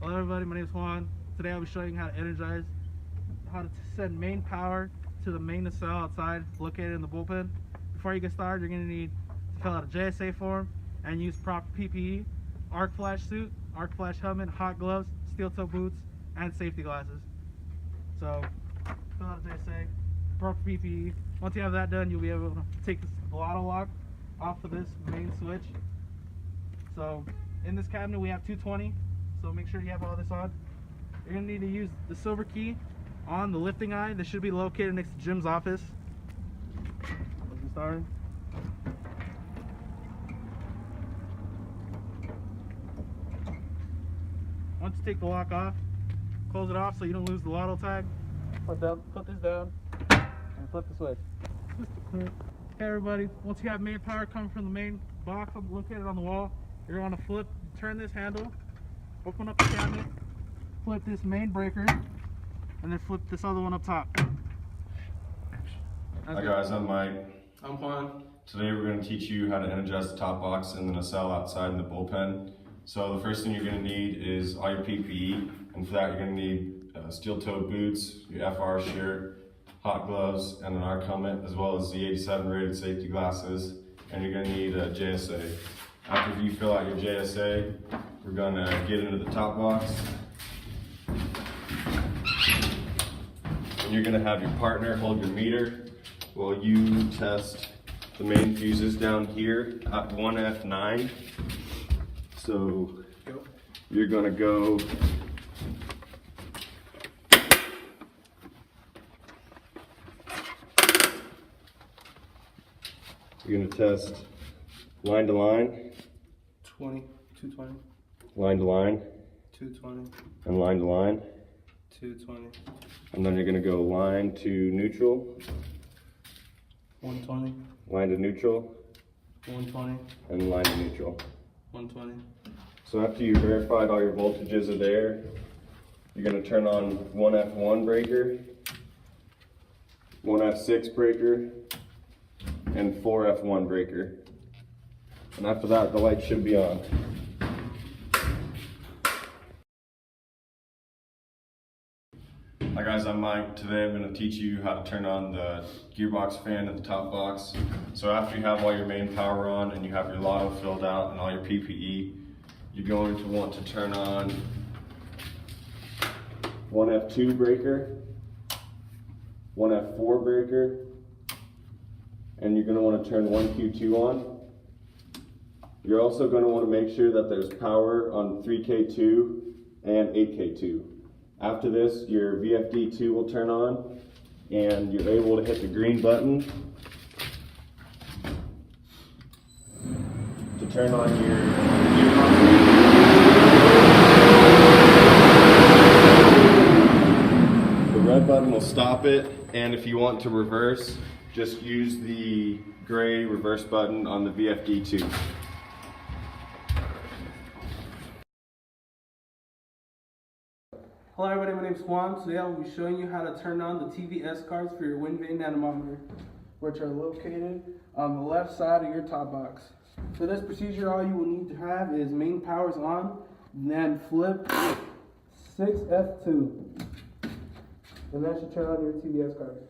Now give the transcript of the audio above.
Hello everybody, my name is Juan. Today I'll be showing you how to energize, how to send main power to the main nacelle outside located in the bullpen. Before you get started, you're going to need to fill out a JSA form and use proper PPE, arc flash suit, arc flash helmet, hot gloves, steel toe boots, and safety glasses. So fill out a JSA, proper PPE. Once you have that done, you'll be able to take this auto lock off of this main switch. So in this cabinet we have 220, so make sure you have all this on. You're going to need to use the silver key on the lifting eye. This should be located next to Jim's office. Let's get started. Once you take the lock off, close it off so you don't lose the lotto tag. Put this down and flip the switch. Okay everybody, once you have main power coming from the main box located on the wall, you're going to turn this handle, open up the cabinet, flip this main breaker, and then flip this other one up top. Hi guys, I'm Mike. I'm Juan. Today we're going to teach you how to energize the top box and the nacelle outside in the bullpen. So the first thing you're going to need is all your PPE, and for that you're going to need steel-toed boots, your FR shirt, hot gloves, and an arc helmet, as well as the 87 rated safety glasses, and you're going to need a JSA. After you fill out your JSA, we're going to get into the top box. And you're going to have your partner hold your meter while you test the main fuses down here at 1F9. So you're going to go you're going to test line to line, 220, line to line, 220, and line to line. 220, And then you're going to go line to neutral, 120, line to neutral, 120, and line to neutral. 120. So after you verified all your voltages are there, you're going to turn on 1F1 breaker, 1F6 breaker, and 4F1 breaker. And after that, the light should be on. Hi guys, I'm Mike. Today I'm going to teach you how to turn on the gearbox fan at the top box. So after you have all your main power on and you have your lotto filled out and all your PPE, you're going to want to turn on 1F2 breaker, 1F4 breaker, and you're going to want to turn 1Q2 on. You're also going to want to make sure that there's power on 3K2 and 8K2. After this, your VFD2 will turn on, and you're able to hit the green button to turn on your gearbox. The red button will stop it, and if you want to reverse, just use the gray reverse button on the VFD2. Hello everybody, my name is Juan. Today I will be showing you how to turn on the TVS cards for your wind vane anemometer, which are located on the left side of your top box. For this procedure, all you will need to have is main powers on, then flip 6F2, and that should turn on your TVS cards.